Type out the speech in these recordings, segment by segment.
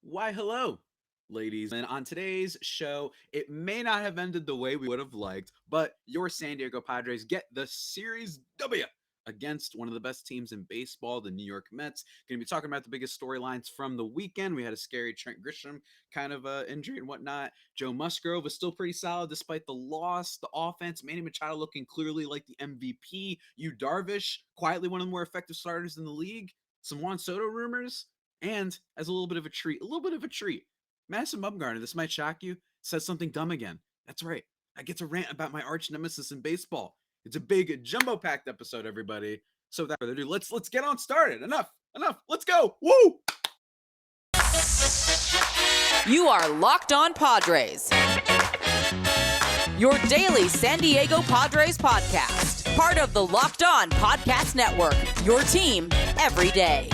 Why, hello, ladies. And on today's show, it may not have ended the way we would have liked, but your San Diego Padres get the Series W against one of the best teams in baseball, the New York Mets. Going to be talking about the biggest storylines from the weekend. We had a scary Trent Grisham kind of injury and whatnot. Joe Musgrove was still pretty solid despite the loss. The offense, Manny Machado looking clearly like the MVP. Yu Darvish, quietly one of the more effective starters in the league. Some Juan Soto rumors. And as a little bit of a treat, Madison Bumgarner, this might shock you, says something dumb again. That's right. I get to rant about my arch nemesis in baseball. It's a big jumbo packed episode, everybody. So without further ado, let's get on started. Enough. Let's go. Woo! You are Locked On Padres, your daily San Diego Padres podcast. Part of the Locked On Podcast Network, your team every day.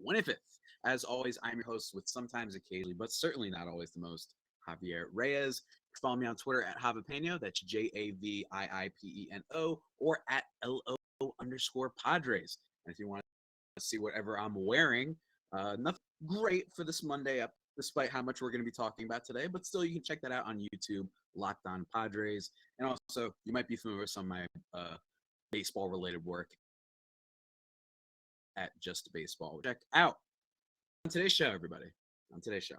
One fifth. As always, I'm your host with sometimes occasionally, but certainly not always the most, Javier Reyes. Follow me on Twitter at Javipeno. That's JAVIIPENO or at LO_Padres. And if you want to see whatever I'm wearing, nothing great for this Monday up, despite how much we're going to be talking about today, but still you can check that out on YouTube, Locked On Padres. And also, you might be familiar with some of my baseball related work at Just Baseball. Check out on today's show, everybody. On today's show,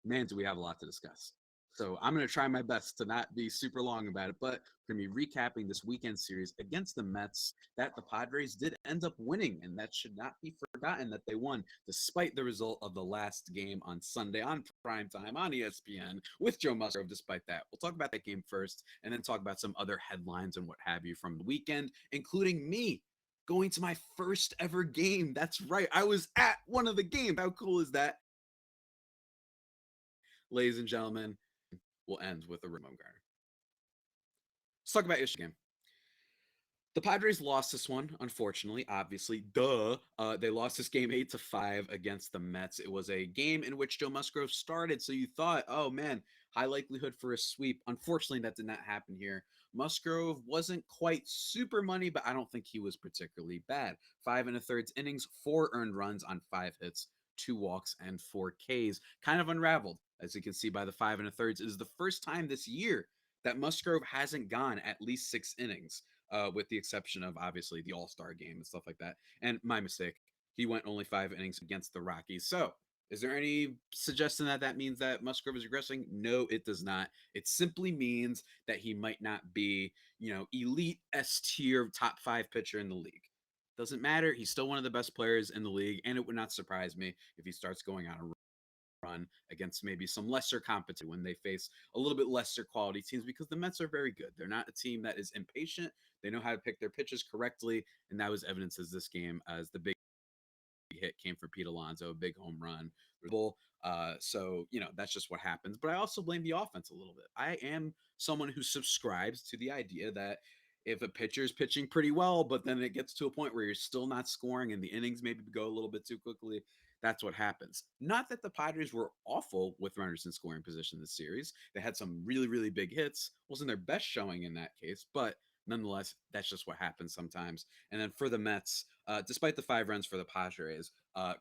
man, do we have a lot to discuss. So I'm going to try my best to not be super long about it, but we're going to be recapping this weekend series against the Mets that the Padres did end up winning, and that should not be forgotten that they won despite the result of the last game on Sunday on primetime on ESPN with Joe Musgrove. Despite that, we'll talk about that game first and then talk about some other headlines and what have you from the weekend, including me going to my first ever game. That's right. I was at one of the games. How cool is that? Ladies and gentlemen, we'll end with a Bumgarner. Let's talk about yesterday's game. The Padres lost this one, unfortunately. Obviously, they lost this game 8-5 against the Mets. It was a game in which Joe Musgrove started, so you thought, oh man, high likelihood for a sweep. Unfortunately, that did not happen here. Musgrove wasn't quite super money, but I don't think he was particularly bad. 5 1/3 innings, 4 earned runs on 5 hits, 2 walks, and 4 Ks. Kind of unraveled, as you can see by the 5 1/3. It is the first time this year that Musgrove hasn't gone at least 6 innings, with the exception of obviously the All-Star game and stuff like that. And my mistake, he went only 5 innings against the Rockies. So, is there any suggestion that that means that Musgrove is regressing? No, it does not. It simply means that he might not be, elite S tier top 5 pitcher in the league. Doesn't matter. He's still one of the best players in the league, and it would not surprise me if he starts going on a run against maybe some lesser competition when they face a little bit lesser quality teams, because the Mets are very good. They're not a team that is impatient. They know how to pick their pitches correctly, and that was evidence as this game as the big hit came for Pete Alonso, a big home run. So, that's just what happens. But I also blame the offense a little bit. I am someone who subscribes to the idea that if a pitcher is pitching pretty well, but then it gets to a point where you're still not scoring and the innings maybe go a little bit too quickly, that's what happens. Not that the Padres were awful with runners in scoring position this series. They had some really, really big hits. Wasn't their best showing in that case, but nonetheless, that's just what happens sometimes. And then for the Mets, despite the 5 runs for the Padres,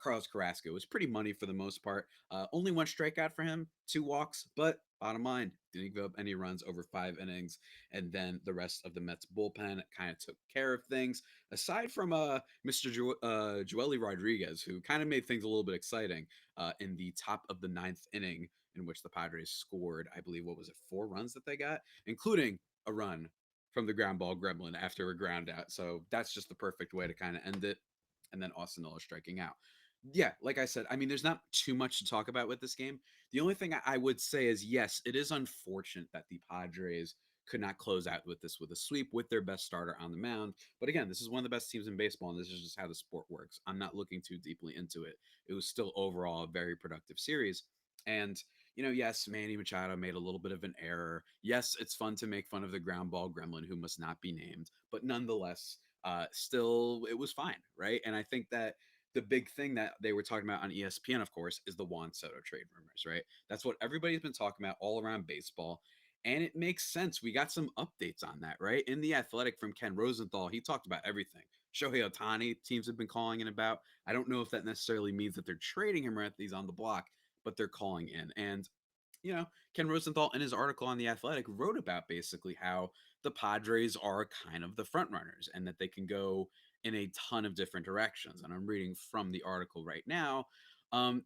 Carlos Carrasco was pretty money for the most part. Only 1 strikeout for him, 2 walks, but bottom line, didn't give up any runs over 5 innings. And then the rest of the Mets bullpen kind of took care of things. Aside from Mr. Joely Rodriguez, who kind of made things a little bit exciting in the top of the 9th inning, in which the Padres scored, I believe, what was it, 4 runs that they got, including a run from the ground ball gremlin after a ground out. So that's just the perfect way to kind of end it. And then Austin Miller striking out. Yeah, like I said, I mean, there's not too much to talk about with this game. The only thing I would say is, yes, it is unfortunate that the Padres could not close out with this with a sweep with their best starter on the mound. But again, this is one of the best teams in baseball, and this is just how the sport works. I'm not looking too deeply into it. It was still overall a very productive series. And, yes, Manny Machado made a little bit of an error. Yes, it's fun to make fun of the ground ball gremlin who must not be named, but nonetheless, still it was fine, right? And I think that the big thing that they were talking about on ESPN, of course, is the Juan Soto trade rumors, right? That's what everybody's been talking about all around baseball. And it makes sense. We got some updates on that, right? In The Athletic from Ken Rosenthal, he talked about everything. Shohei Otani, teams have been calling in about. I don't know if that necessarily means that they're trading him or if he's on the block, but they're calling in. And Ken Rosenthal in his article on The Athletic wrote about basically how the Padres are kind of the front runners and that they can go in a ton of different directions. And I'm reading from the article right now.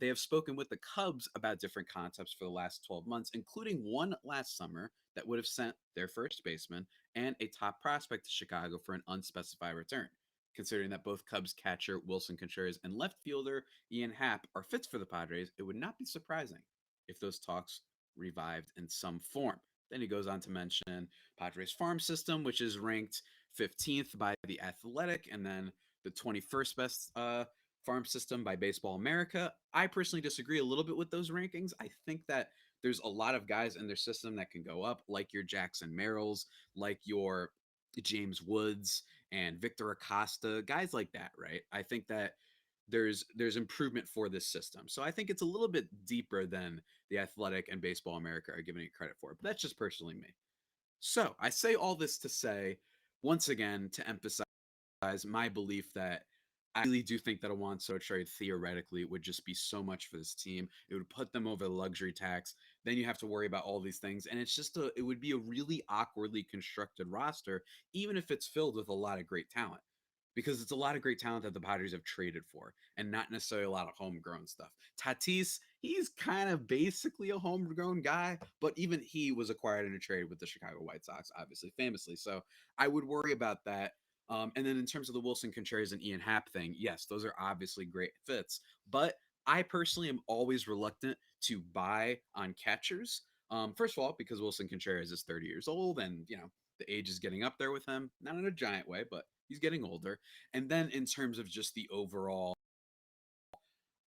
They have spoken with the Cubs about different concepts for the last 12 months, including one last summer that would have sent their first baseman and a top prospect to Chicago for an unspecified return. Considering that both Cubs catcher Wilson Contreras and left fielder Ian Happ are fits for the Padres, it would not be surprising if those talks revived in some form. Then he goes on to mention Padres farm system, which is ranked 15th by The Athletic, and then the 21st best farm system by Baseball America. I personally disagree a little bit with those rankings. I think that there's a lot of guys in their system that can go up, like your Jackson Merrills, like your James Woods and Victor Acosta, guys like that, right? I think that there's improvement for this system. So I think it's a little bit deeper than the Athletic and Baseball America are giving it credit for. But that's just personally me. So I say all this to say, once again, to emphasize my belief that I really do think that a Juan Soto trade theoretically would just be so much for this team. It would put them over the luxury tax. Then you have to worry about all these things. And it would be a really awkwardly constructed roster, even if it's filled with a lot of great talent because it's a lot of great talent that the Padres have traded for and not necessarily a lot of homegrown stuff. Tatis, he's kind of basically a homegrown guy, but even he was acquired in a trade with the Chicago White Sox, obviously, famously. So I would worry about that. And then in terms of the Wilson Contreras and Ian Happ thing, yes, those are obviously great fits. But I personally am always reluctant to buy on catchers. First of all, because Wilson Contreras is 30 years old and, the age is getting up there with him, not in a giant way, but he's getting older. And then in terms of just the overall,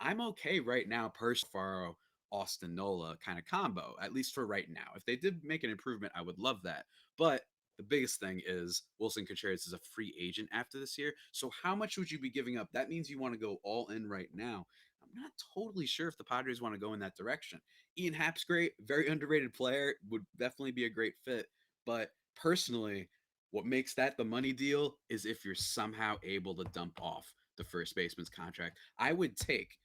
I'm okay right now, Faro, Austin Nola kind of combo, at least for right now. If they did make an improvement, I would love that. But the biggest thing is Wilson Contreras is a free agent after this year. So how much would you be giving up? That means you want to go all in right now. I'm not totally sure if the Padres want to go in that direction. Ian Happ's great, very underrated player, would definitely be a great fit. But personally, what makes that the money deal is if you're somehow able to dump off the first baseman's contract. I would take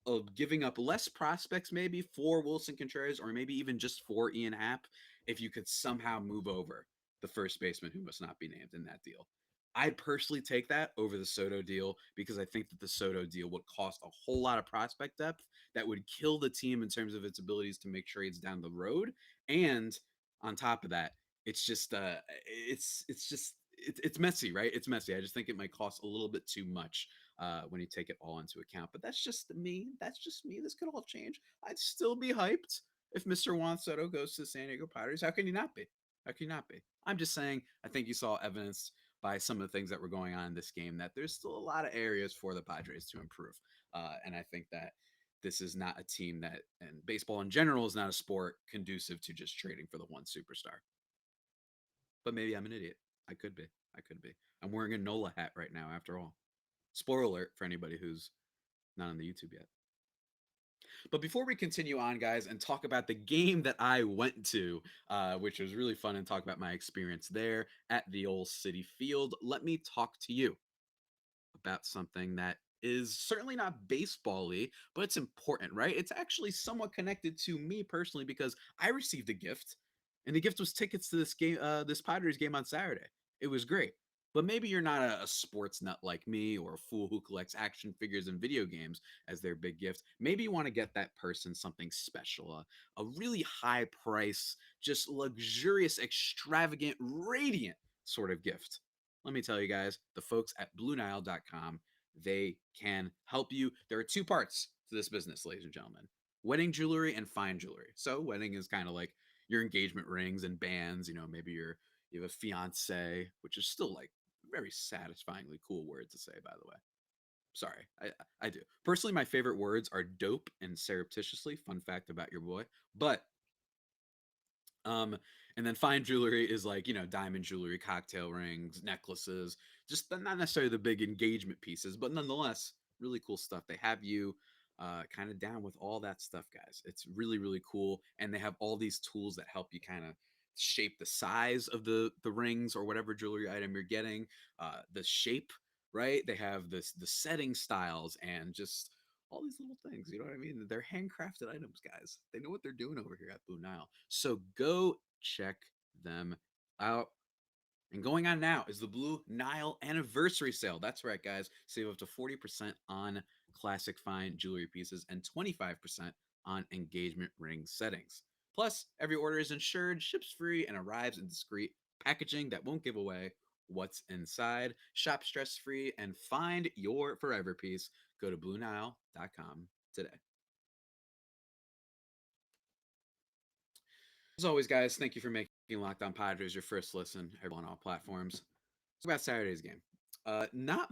of giving up less prospects maybe for Wilson Contreras or maybe even just for Ian Happ if you could somehow move over the first baseman who must not be named in that deal. I'd personally take that over the Soto deal because I think that the Soto deal would cost a whole lot of prospect depth that would kill the team in terms of its abilities to make trades down the road. And on top of that, it's just it's messy, right? It's messy. I just think it might cost a little bit too much when you take it all into account. But that's just me. That's just me. This could all change. I'd still be hyped if Mr. Juan Soto goes to the San Diego Padres. How can you not be? How can you not be? I'm just saying, I think you saw evidence by some of the things that were going on in this game that there's still a lot of areas for the Padres to improve. And I think that this is not a team that, and baseball in general is not a sport conducive to just trading for the one superstar. But maybe I'm an idiot. I could be. I could be. I'm wearing a NOLA hat right now, after all. Spoiler alert for anybody who's not on the YouTube yet. But before we continue on, guys, and talk about the game that I went to, which was really fun, and talk about my experience there at the old City Field, let me talk to you about something that is certainly not baseball-y, but it's important, right? It's actually somewhat connected to me personally because I received a gift, and the gift was tickets to this game, this Padres game on Saturday. It was great. But maybe you're not a sports nut like me or a fool who collects action figures and video games as their big gift. Maybe you want to get that person something special, a really high price, just luxurious, extravagant, radiant sort of gift. Let me tell you guys, the folks at BlueNile.com, they can help you. There are two parts to this business, ladies and gentlemen: wedding jewelry and fine jewelry. So, wedding is kind of like your engagement rings and bands. Maybe you have a fiance, which is still like very satisfyingly cool word to say, by the way. Sorry, I do. Personally, my favorite words are dope and surreptitiously. Fun fact about your boy. But um, and then fine jewelry is like, diamond jewelry, cocktail rings, necklaces, just not necessarily the big engagement pieces, but nonetheless, really cool stuff. They have you kind of down with all that stuff, guys. It's really, really cool. And they have all these tools that help you kind of shape the size of the rings or whatever jewelry item you're getting, the shape, right? They have the setting styles and just all these little things. You know what I mean? They're handcrafted items, guys. They know what they're doing over here at Blue Nile. So go check them out. And going on now is the Blue Nile anniversary sale. That's right, guys. Save up to 40% on classic fine jewelry pieces and 25% on engagement ring settings. Plus, every order is insured, ships free, and arrives in discreet packaging that won't give away what's inside. Shop stress free and find your forever piece. Go to BlueNile.com today. As always, guys, thank you for making Locked On Padres your first listen on all platforms. It's about Saturday's game. Not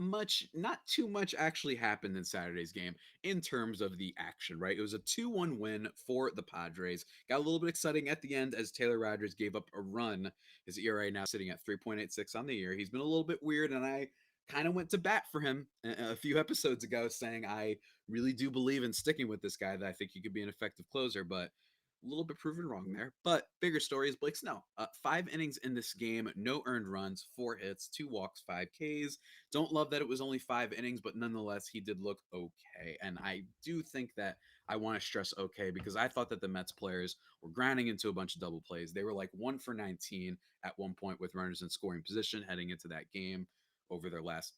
too much actually happened in Saturday's game in terms of the action, right? It was a 2-1 win for the Padres. Got a little bit exciting at the end as Taylor Rogers gave up a run. His ERA now sitting at 3.86 on the year. He's been a little bit weird, and I kind of went to bat for him a few episodes ago, saying I really do believe in sticking with this guy, that I think he could be an effective closer, but a little bit proven wrong there. But bigger story is Blake Snell. 5 innings in this game, no earned runs, 4 hits, 2 walks, 5 Ks. Don't love that it was only 5 innings, but nonetheless, he did look okay. And I do think that I want to stress okay because I thought that the Mets players were grinding into a bunch of double plays. They were like 1 for 19 at one point with runners in scoring position heading into that game over their last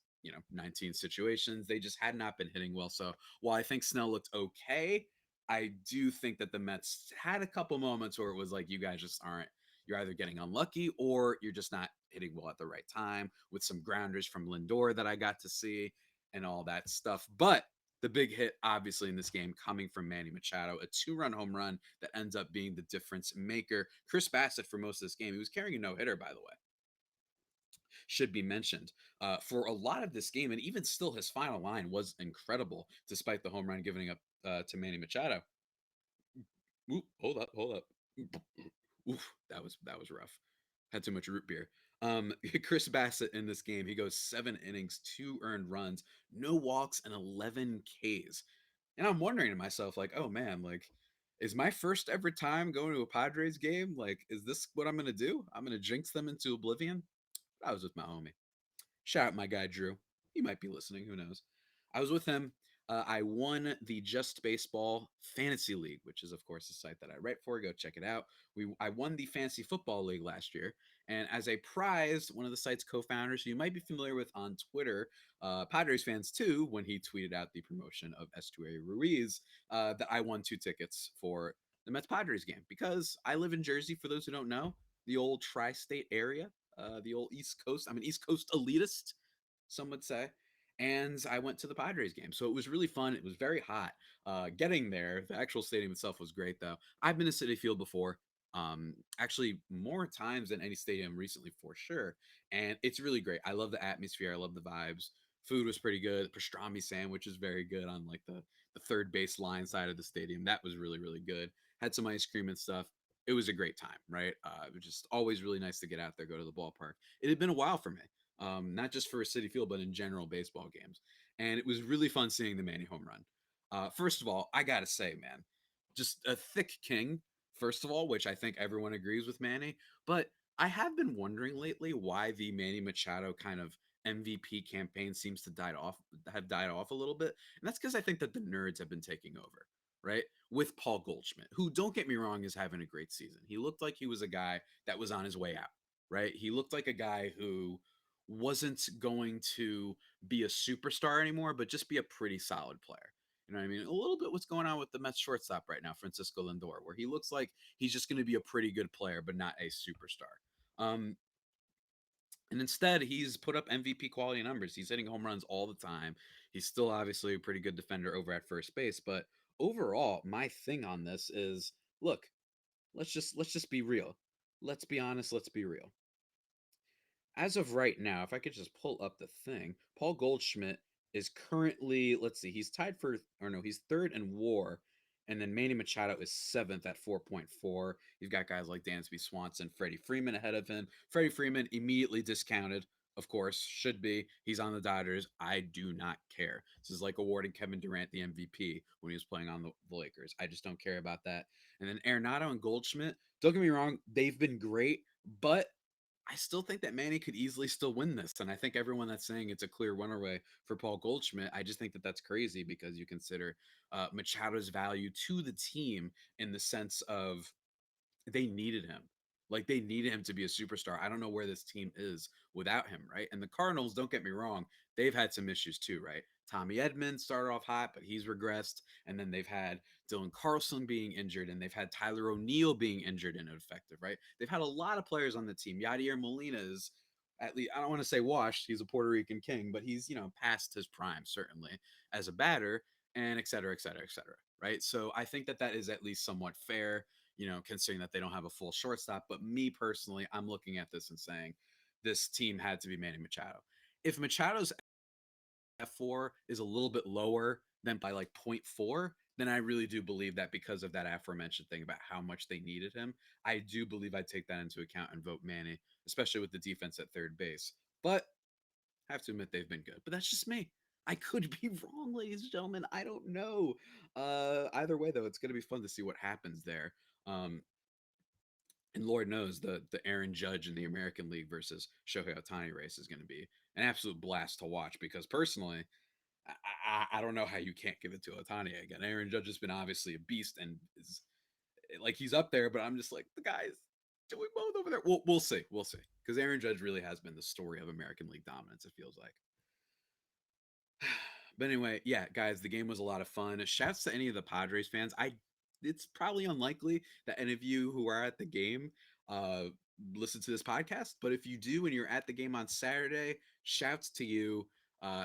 19 situations. They just had not been hitting well. So while I think Snell looked okay, I do think that the Mets had a couple moments where it was like, you guys just aren't, you're either getting unlucky or you're just not hitting well at the right time, with some grounders from Lindor that I got to see and all that stuff. But the big hit, obviously, in this game coming from Manny Machado, a 2-run home run that ends up being the difference maker. Chris Bassett, for most of this game, he was carrying a no hitter, by the way, should be mentioned for a lot of this game. And even still, his final line was incredible, despite the home run giving up to Manny Machado. Ooh, hold up. Oof, that was rough. Had too much root beer. Chris Bassett in this game, he goes 7 innings, 2 earned runs, no walks, and 11 Ks. And I'm wondering to myself, like, oh man, like, is my first ever time going to a Padres game? Like, is this what I'm gonna do? I'm gonna jinx them into oblivion? I was with my homie. Shout out my guy Drew. He might be listening. Who knows? I was with him. I won the Just Baseball Fantasy League, which is of course the site that I write for. Go check it out. I won the Fantasy Football League last year, and as a prize, one of the site's co-founders, who you might be familiar with on Twitter, Padres fans too, when he tweeted out the promotion of Estuary Ruiz, that I won 2 tickets for the Mets Padres game because I live in Jersey. For those who don't know, the old tri-state area, the old East Coast. I'm an East Coast elitist, some would say. And I went to the Padres game. So it was really fun. It was very hot. Getting there, the actual stadium itself was great, though. I've been to Citi Field before, actually more times than any stadium recently, for sure. And it's really great. I love the atmosphere. I love the vibes. Food was pretty good. The pastrami sandwich is very good on like the third base line side of the stadium. That was really, really good. Had some ice cream and stuff. It was a great time, right? It was just always really nice to get out there, go to the ballpark. It had been a while for me, not just for a City Field, but in general baseball games. And it was really fun seeing the Manny home run. First of all, I gotta say, man, just a thick king. First of all, which I think everyone agrees with Manny, but I have been wondering lately why the Manny Machado kind of MVP campaign seems to have died off a little bit, and that's because I think that the nerds have been taking over, right? With Paul Goldschmidt, who, don't get me wrong, is having a great season. He looked like he was a guy that was on his way out, right? He looked like a guy who wasn't going to be a superstar anymore, but just be a pretty solid player. You know what I mean? A little bit what's going on with the Mets shortstop right now, Francisco Lindor, where he looks like he's just going to be a pretty good player, but not a superstar. And instead, he's put up MVP quality numbers. He's hitting home runs all the time. He's still obviously a pretty good defender over at first base. But overall, my thing on this is, look, let's just be real. Let's be honest. Let's be real. As of right now, if I could just pull up the thing, Paul Goldschmidt is currently, let's see, he's tied for, or no, he's third in WAR, and then Manny Machado is seventh at 4.4. You've got guys like Dansby Swanson, Freddie Freeman ahead of him. Freddie Freeman immediately discounted, of course, should be. He's on the Dodgers. I do not care. This is like awarding Kevin Durant the MVP when he was playing on the Lakers. I just don't care about that. And then Arenado and Goldschmidt, don't get me wrong, they've been great, but I still think that Manny could easily still win this. And I think everyone that's saying it's a clear runaway for Paul Goldschmidt, I just think that that's crazy because you consider Machado's value to the team in the sense of they needed him. Like they needed him to be a superstar. I don't know where this team is without him, right? And the Cardinals, don't get me wrong, they've had some issues too, right? Tommy Edmonds started off hot, but he's regressed. And then they've had Dylan Carlson being injured, and they've had Tyler O'Neill being injured and ineffective, right? They've had a lot of players on the team. Yadier Molina is at least, I don't want to say washed. He's a Puerto Rican king, but he's, past his prime, certainly, as a batter, and et cetera, et cetera, et cetera, right? So I think that that is at least somewhat fair, considering that they don't have a full shortstop. But me personally, I'm looking at this and saying this team had to be Manny Machado. If Machado's F4 is a little bit lower than by like point 0.4, then I really do believe that because of that aforementioned thing about how much they needed him, I do believe I'd take that into account and vote Manny, especially with the defense at third base. But I have to admit they've been good. But that's just me. I could be wrong, ladies and gentlemen. I don't know. Either way, though, it's going to be fun to see what happens there. Um, and Lord knows the Aaron Judge in the American League versus Shohei Ohtani race is going to be an absolute blast to watch because personally, I don't know how you can't give it to Ohtani again. Aaron Judge has been obviously a beast and is like he's up there, but I'm just like the guys doing both over there. We'll see, because Aaron Judge really has been the story of American League dominance. It feels like. But anyway, yeah, guys, the game was a lot of fun. Shouts to any of the Padres fans. It's probably unlikely that any of you who are at the game uh listen to this podcast, but if you do and you're at the game on Saturday, shouts to you.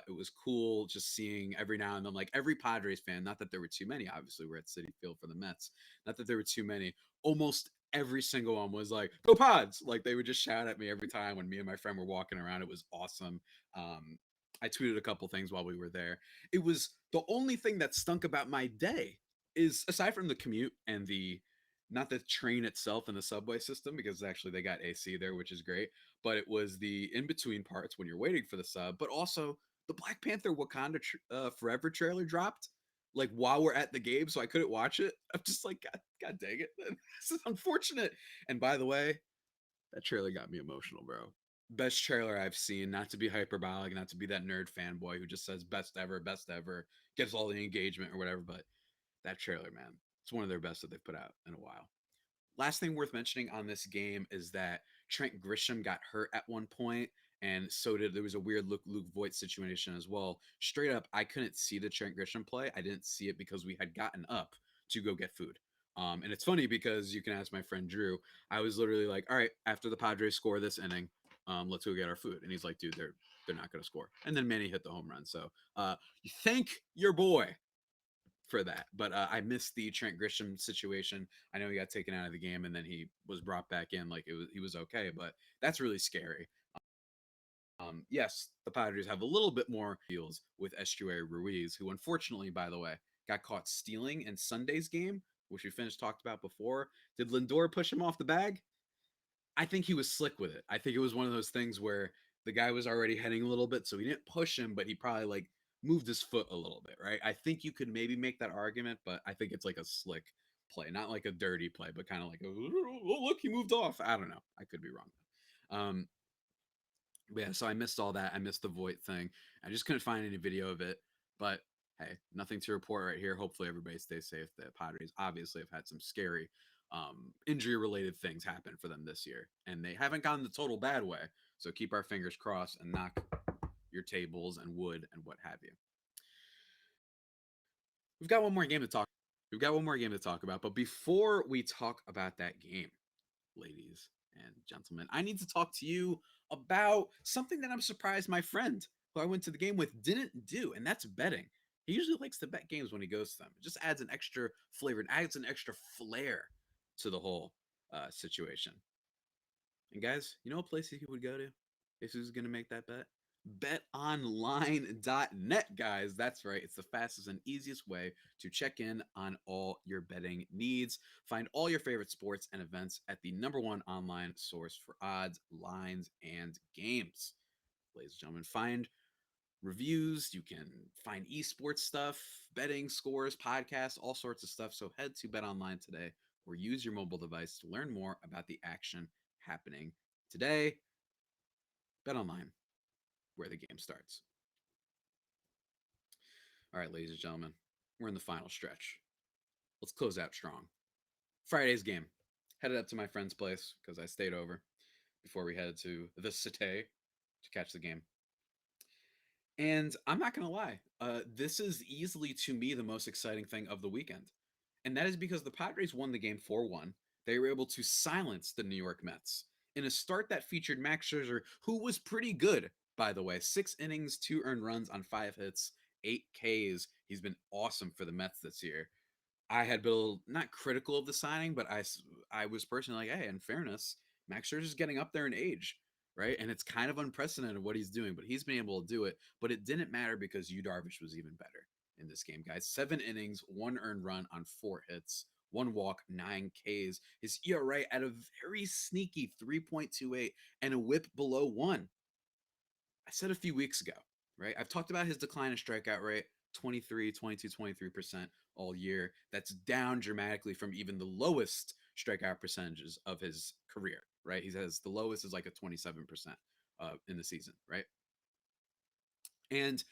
It was cool just seeing every now and then, like every Padres fan. Not that there were too many. Obviously, we're at Citi Field for the Mets. Not that there were too many. Almost every single one was like, "Go Pods!" Like they would just shout at me every time when me and my friend were walking around. It was awesome. I tweeted a couple things while we were there. It was the only thing that stunk about my day is aside from the commute and the not the train itself and the subway system because actually they got AC there, which is great, but it was the in between parts when you're waiting for the sub, but also the Black Panther Wakanda Forever trailer dropped like while we're at the game, so I couldn't watch it. I'm just like, God dang it, this is unfortunate. And by the way, that trailer got me emotional, bro. Best trailer I've seen. Not to be hyperbolic, not to be that nerd fanboy who just says best ever, gets all the engagement or whatever. But that trailer, man, it's one of their best that they've put out in a while. Last thing worth mentioning on this game is that Trent Grisham got hurt at one point, and so did there was a weird Luke Voigt situation as well. Straight up, I couldn't see the Trent Grisham play. I didn't see it because we had gotten up to go get food. And it's funny because you can ask my friend Drew. I was literally like, "All right, after the Padres score this inning, let's go get our food." And he's like, "Dude, they're not going to score." And then Manny hit the home run. So thank your boy for that. But I missed the Trent Grisham situation. I know he got taken out of the game and then he was brought back in like he was okay, but that's really scary. Yes, the Padres have a little bit more deals with Estuary Ruiz, who unfortunately, by the way, got caught stealing in Sunday's game, which we finished talked about before. Did Lindor push him off the bag? I think he was slick with it. I think it was one of those things where the guy was already heading a little bit, so he didn't push him, but he probably like moved his foot a little bit, right? I think you could maybe make that argument, but I think it's like a slick play, not like a dirty play, but kind of like, oh, look, he moved off. I don't know. I could be wrong. Um, but yeah, so I missed all that. I missed the Voight thing. I just couldn't find any video of it. But hey, nothing to report right here. Hopefully everybody stays safe. The Padres obviously have had some scary injury related things happen for them this year. And they haven't gone the total bad way. So keep our fingers crossed and knock your tables and wood and what have you. We've got one more game to talk. We've got one more game to talk about. But before we talk about that game, ladies and gentlemen, I need to talk to you about something that I'm surprised my friend who I went to the game with didn't do, and that's betting. He usually likes to bet games when he goes to them. It just adds an extra flavor, it adds an extra flair to the whole situation. And guys, you know what place he would go to if he was going to make that bet? betonline.net, guys. That's right. It's the fastest and easiest way to check in on all your betting needs. Find all your favorite sports and events at the number one online source for odds, lines, and games. Ladies and gentlemen, find reviews. You can find esports stuff, betting, scores, podcasts, all sorts of stuff. So head to BetOnline today or use your mobile device to learn more about the action happening today. BetOnline, where the game starts. All right, ladies and gentlemen, we're in the final stretch. Let's close out strong. Friday's game. Headed up to my friend's place because I stayed over before we headed to the Cité to catch the game. And I'm not going to lie, this is easily to me the most exciting thing of the weekend. And that is because the Padres won the game 4-1. They were able to silence the New York Mets in a start that featured Max Scherzer, who was pretty good, by the way. 6 innings, 2 earned runs on 5 hits, 8 Ks. He's been awesome for the Mets this year. I had been not critical of the signing, but I was personally like, hey, in fairness, Max Scherzer's getting up there in age, right? And it's kind of unprecedented what he's doing, but he's been able to do it. But it didn't matter because Yu Darvish was even better in this game, guys. 7 innings, 1 earned run on 4 hits, 1 walk, 9 Ks. His ERA at a very sneaky 3.28 and a whip below 1. I said a few weeks ago, right? I've talked about his decline in strikeout rate, 23, 22, 23% all year. That's down dramatically from even the lowest strikeout percentages of his career, right? He says the lowest is like a 27% in the season, right? And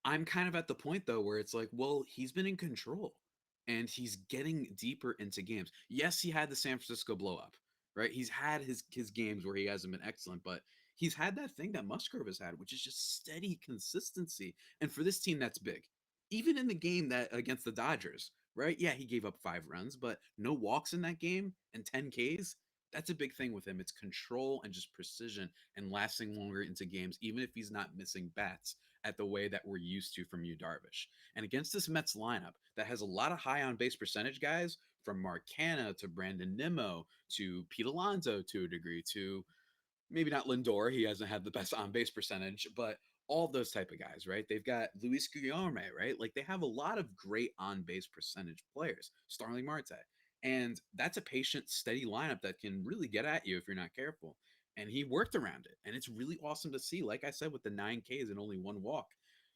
I'm kind of at the point though where it's like, well, he's been in control and he's getting deeper into games. Yes, he had the San Francisco blow up, right? He's had his games where he hasn't been excellent, but he's had that thing that Musgrove has had, which is just steady consistency. And for this team, that's big. Even in the game that against the Dodgers, right? Yeah, he gave up 5 runs, but no walks in that game and 10 Ks. That's a big thing with him. It's control and just precision and lasting longer into games, even if he's not missing bats at the way that we're used to from Yu Darvish. And against this Mets lineup that has a lot of high on base percentage guys, from Mark Canha to Brandon Nimmo to Pete Alonso to a degree to maybe not Lindor. He hasn't had the best on base percentage, but all those type of guys, right? They've got Luis Guillorme, right? Like they have a lot of great on base percentage players, Starling Marte. And that's a patient, steady lineup that can really get at you if you're not careful. And he worked around it. And it's really awesome to see, like I said, with the 9 Ks and only 1 walk.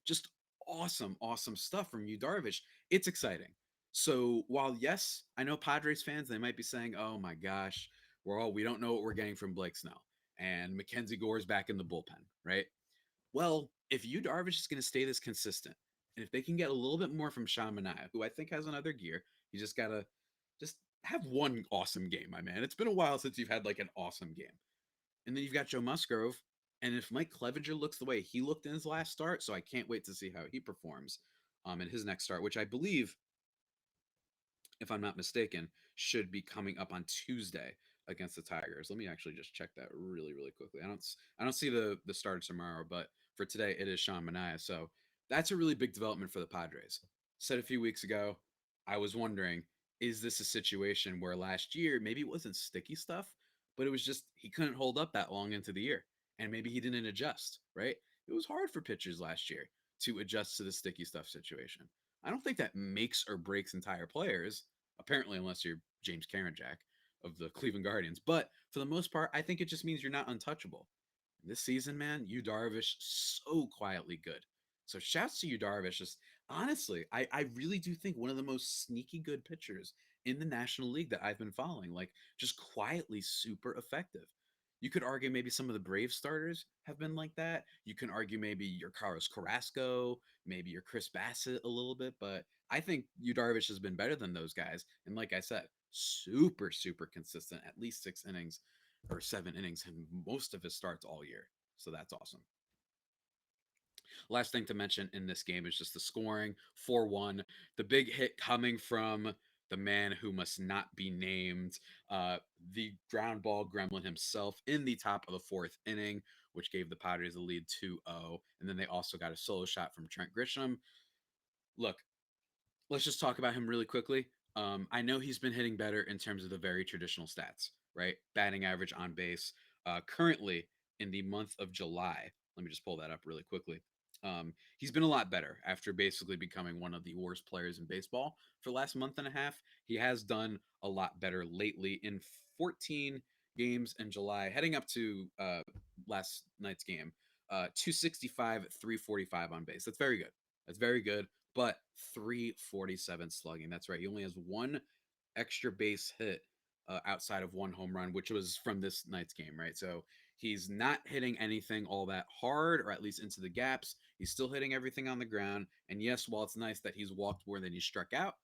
Just awesome, awesome stuff from Yu Darvish. It's exciting. So while, yes, I know Padres fans, they might be saying, oh my gosh, we don't know what we're getting from Blake Snell and Mackenzie Gore's back in the bullpen, right? Well, if Yu Darvish is going to stay this consistent, and if they can get a little bit more from Sean Manaea, who I think has another gear, you just gotta just have one awesome game, my man. It's been a while since you've had like an awesome game. And then you've got Joe Musgrove, and if Mike Clevenger looks the way he looked in his last start, so I can't wait to see how he performs in his next start, which I believe, if I'm not mistaken, should be coming up on Tuesday against the Tigers. Let me actually just check that really, really quickly. I don't see the start tomorrow, but for today it is Sean Manaea. So that's a really big development for the Padres. Said a few weeks ago, I was wondering, is this a situation where last year maybe it wasn't sticky stuff, but it was just he couldn't hold up that long into the year, and maybe he didn't adjust. Right? It was hard for pitchers last year to adjust to the sticky stuff situation. I don't think that makes or breaks entire players, apparently, unless you're James Karinchak of the Cleveland Guardians. But for the most part, I think it just means you're not untouchable. This season, man, Yu Darvish so quietly good. So shouts to Yu Darvish. Just honestly, I really do think one of the most sneaky good pitchers in the National League that I've been following. Like just quietly super effective. You could argue maybe some of the Brave starters have been like that. You can argue maybe your Carlos Carrasco, maybe your Chris Bassett a little bit, but I think Yu Darvish has been better than those guys. And like I said, super, super consistent, at least 6 innings or 7 innings in most of his starts all year. So that's awesome. Last thing to mention in this game is just the scoring 4-1. The big hit coming from the man who must not be named, uh, the ground ball gremlin himself in the top of the fourth inning, which gave the Padres the lead 2-0. And then they also got a solo shot from Trent Grisham. Look, let's just talk about him really quickly. I know he's been hitting better in terms of the very traditional stats, right? Batting average on base. Currently, in the month of July, Let me just pull that up really quickly. He's been a lot better after basically becoming one of the worst players in baseball for the last month and a half. He has done a lot better lately in 14 games in July, heading up to last night's game. 265, 345 on base. That's very good. That's very good. But 347 slugging. That's right. He only has one extra base hit outside of one home run, which was from this night's game, right? So he's not hitting anything all that hard, or at least into the gaps. He's still hitting everything on the ground. And yes, while it's nice that he's walked more than he struck out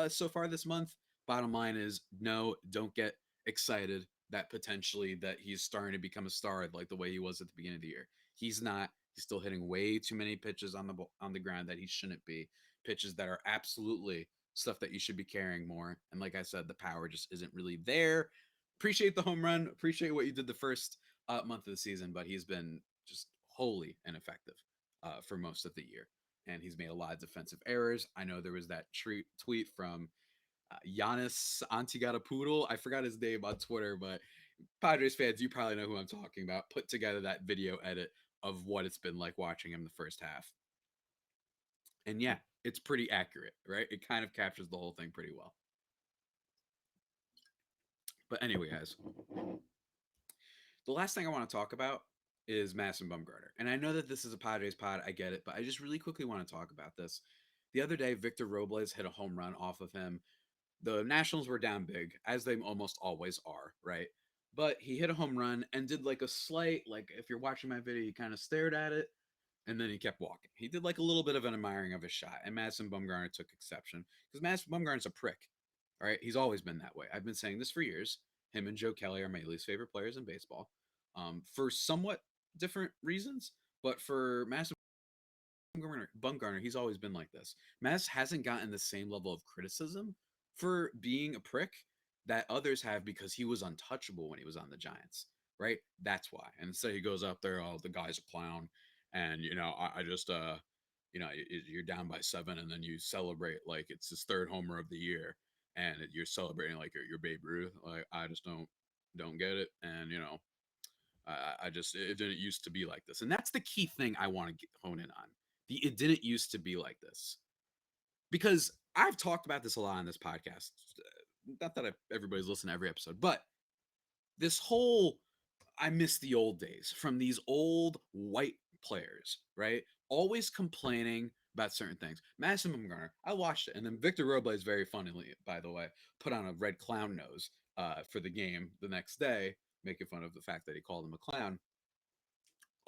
so far this month, bottom line is no, don't get excited that potentially that he's starting to become a star like the way he was at the beginning of the year. He's not. He's still hitting way too many pitches on the ground that he shouldn't be. Pitches that are absolutely stuff that you should be carrying more. And like I said, the power just isn't really there. Appreciate the home run. Appreciate what you did the first month of the season, but he's been just wholly ineffective for most of the year. And he's made a lot of defensive errors. I know there was that tweet from Giannis Antetokounmpo. I forgot his name on Twitter, but Padres fans, you probably know who I'm talking about. Put together that video edit of what it's been like watching him the first half. And yeah, it's pretty accurate, right? It kind of captures the whole thing pretty well. But anyway, guys, the last thing I want to talk about is Madison Bumgarner. And I know that this is a Padres pod, I get it, but I just really quickly want to talk about this. The other day, Victor Robles hit a home run off of him. The Nationals were down big, as they almost always are, right? But he hit a home run and did like a slight, like if you're watching my video, he kind of stared at it and then he kept walking. He did like a little bit of an admiring of his shot, and Madison Bumgarner took exception because Madison Bumgarner's a prick. All right, he's always been that way. I've been saying this for years. Him and Joe Kelly are my least favorite players in baseball, for somewhat different reasons. But for Madison Bumgarner, he's always been like this. Mass hasn't gotten the same level of criticism for being a prick that others have because he was untouchable when he was on the Giants, right? That's why. And instead he goes out there, oh, the guy's a clown, and I just you're down by 7, and then you celebrate like it's his third homer of the year, and you're celebrating like you're Babe Ruth. Like I just don't get it, and I just it didn't used to be like this, and that's the key thing I want to hone in on. It didn't used to be like this because I've talked about this a lot on this podcast. Not that everybody's listening to every episode, but this whole I miss the old days from these old white players, right? Always complaining about certain things. Madison Bumgarner, I watched it, and then Victor Robles, very funnily, by the way, put on a red clown nose for the game the next day, making fun of the fact that he called him a clown.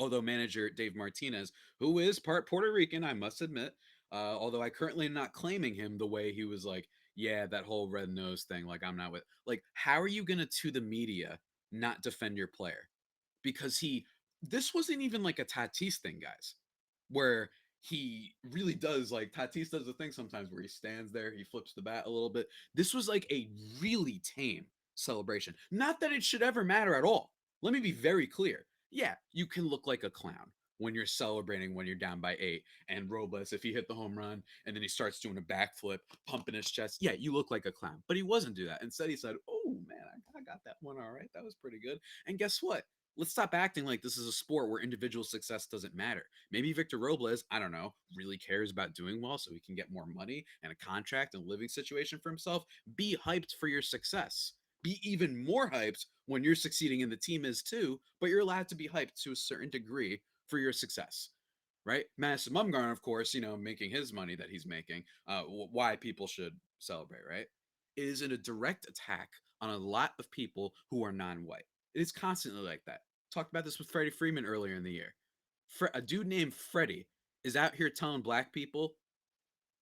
Although manager Dave Martinez, who is part Puerto Rican, I must admit, although I currently am not claiming him the way he was like, yeah, that whole red nose thing, like I'm not with, like, how are you going to the media not defend your player? Because this wasn't even like a Tatis thing, guys, where he really does, like Tatis does the thing sometimes where he stands there, he flips the bat a little bit. This was like a really tame celebration. Not that it should ever matter at all. Let me be very clear. Yeah, you can look like a clown when you're celebrating when you're down by 8. And Robles, if he hit the home run and then he starts doing a backflip, pumping his chest, yeah, you look like a clown. But he wasn't do that. Instead, he said, "Oh man, I got that one all right. That was pretty good." And guess what? Let's stop acting like this is a sport where individual success doesn't matter. Maybe Victor Robles, I don't know, really cares about doing well so he can get more money and a contract and living situation for himself. Be hyped for your success. Be even more hyped when you're succeeding and the team is too, but you're allowed to be hyped to a certain degree for your success, right? Madison Bumgarner, of course, making his money that he's making, why people should celebrate, right? It is in a direct attack on a lot of people who are non-white. It is constantly like that. Talked about this with Freddie Freeman earlier in the year. A dude named Freddie is out here telling black people,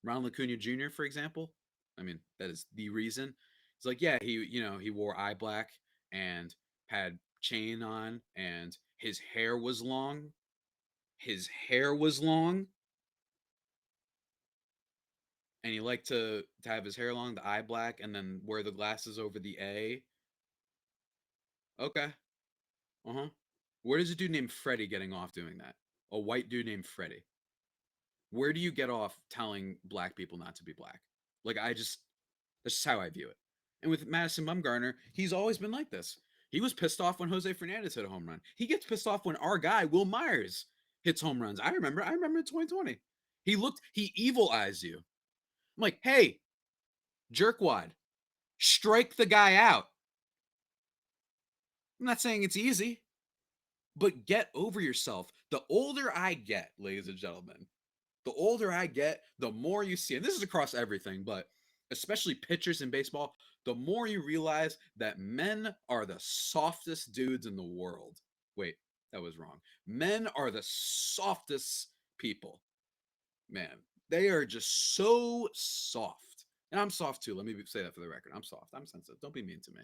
Ronald Acuna Jr., for example, I mean, that is the reason. It's like, yeah, he wore eye black and had chain on and his hair was long. His hair was long. And he liked to have his hair long, the eye black, and then wear the glasses over the A. Okay. Uh-huh. Where is a dude named Freddie getting off doing that? A white dude named Freddie. Where do you get off telling black people not to be black? Like, that's just how I view it. And with Madison Bumgarner, he's always been like this. He was pissed off when Jose Fernandez hit a home run. He gets pissed off when our guy, Will Myers, hits home runs. I remember in 2020. He evil eyes you. I'm like, hey, jerkwad, strike the guy out. I'm not saying it's easy, but get over yourself. The older I get, ladies and gentlemen, the older I get, the more you see, and this is across everything, but especially pitchers in baseball, the more you realize that men are the softest dudes in the world. Wait, that was wrong. Men are the softest people. Man, they are just so soft. And I'm soft too. Let me say that for the record. I'm soft. I'm sensitive. Don't be mean to me.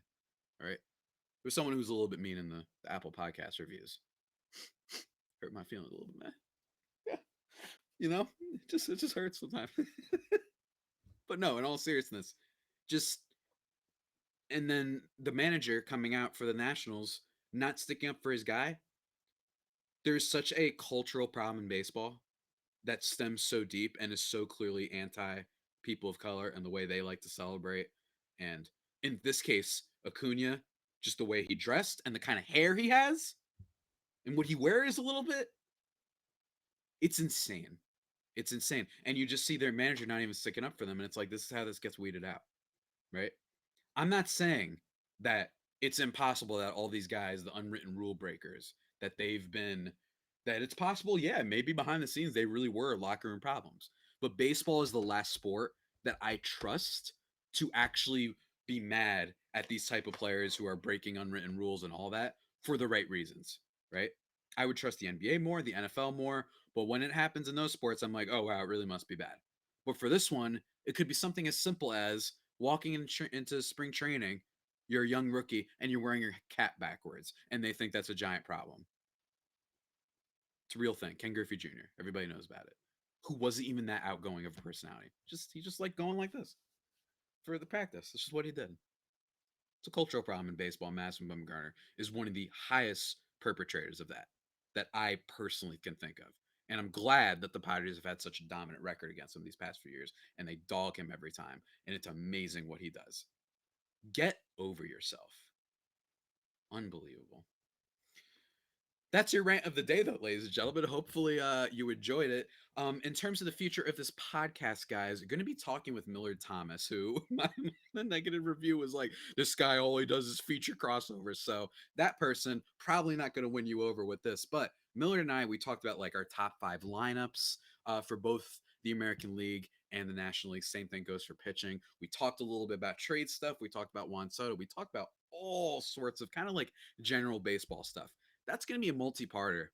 All right. There's someone who's a little bit mean in the Apple Podcast reviews. Hurt my feelings a little bit, man. Yeah. It just hurts sometimes. But no, in all seriousness, just and then the manager coming out for the Nationals, not sticking up for his guy. There's such a cultural problem in baseball that stems so deep and is so clearly anti people of color and the way they like to celebrate. And in this case, Acuna, just the way he dressed and the kind of hair he has and what he wears a little bit, it's insane. It's insane. And you just see their manager not even sticking up for them. And it's like, this is how this gets weeded out, right? I'm not saying that it's impossible that all these guys, the unwritten rule breakers, that they've been, that it's possible, yeah, maybe behind the scenes they really were locker room problems. But baseball is the last sport that I trust to actually be mad at these type of players who are breaking unwritten rules and all that for the right reasons, right? I would trust the NBA more, the NFL more, but when it happens in those sports, I'm like, oh wow, it really must be bad. But for this one, it could be something as simple as walking into spring training, you're a young rookie and you're wearing your cap backwards, and they think that's a giant problem. It's a real thing. Ken Griffey Jr. Everybody knows about it. Who wasn't even that outgoing of a personality. He just liked going like this for the practice. This is what he did. It's a cultural problem in baseball. Madison Bumgarner is one of the highest perpetrators of that I personally can think of. And I'm glad that the Padres have had such a dominant record against him these past few years, and they dog him every time. And it's amazing what he does. Get over yourself. Unbelievable. That's your rant of the day, though, ladies and gentlemen. Hopefully, you enjoyed it. In terms of the future of this podcast, guys, going to be talking with Millard Thomas, who the negative review was like, this guy all he does is feature crossovers. So that person probably not going to win you over with this. But Millard and I, we talked about like our top 5 lineups for both the American League and the National League. Same thing goes for pitching. We talked a little bit about trade stuff. We talked about Juan Soto. We talked about all sorts of kind of like general baseball stuff. That's going to be a multi-parter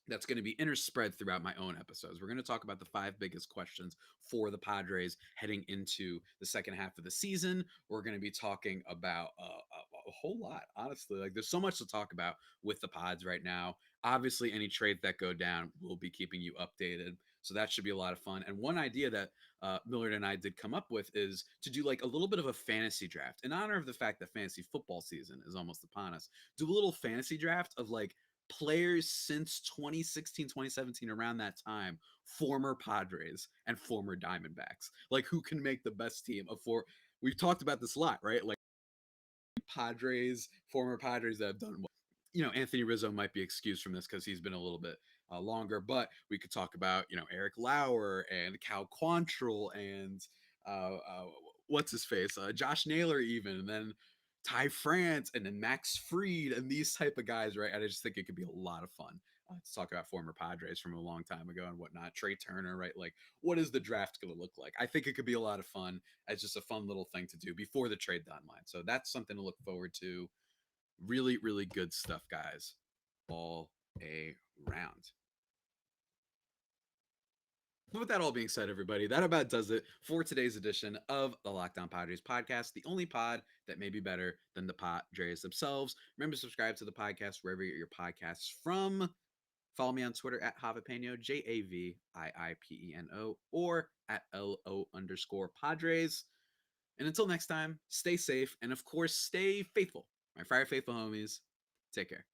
that's going to be interspread throughout my own episodes. We're going to talk about the 5 biggest questions for the Padres heading into the second half of the season. We're going to be talking about a whole lot, honestly. Like, there's so much to talk about with the Pods right now. Obviously, any trades that go down, we'll be keeping you updated. So that should be a lot of fun. And one idea that Millard and I did come up with is to do like a little bit of a fantasy draft in honor of the fact that fantasy football season is almost upon us. Do a little fantasy draft of like players since 2016, 2017, around that time, former Padres and former Diamondbacks. Like, who can make the best team of 4? We've talked about this a lot, right? Like, Padres, former Padres that have done well. Anthony Rizzo might be excused from this because he's been a little bit longer, but we could talk about, Eric Lauer and Cal Quantrill and what's his face? Josh Naylor even, and then Ty France and then Max Fried and these type of guys, right? I just think it could be a lot of fun to talk about former Padres from a long time ago and whatnot. Trey Turner, right? Like, what is the draft going to look like? I think it could be a lot of fun as just a fun little thing to do before the trade deadline. So that's something to look forward to. Really, really good stuff, guys, all around. But with that all being said, everybody, that about does it for today's edition of the Locked On Padres podcast, the only pod that may be better than the Padres themselves. Remember to subscribe to the podcast wherever you get your podcasts from. Follow me on Twitter at Javipeno, JAVIIPENO, or at LO_Padres. And until next time, stay safe and, of course, stay faithful. My Fire Faithful homies, take care.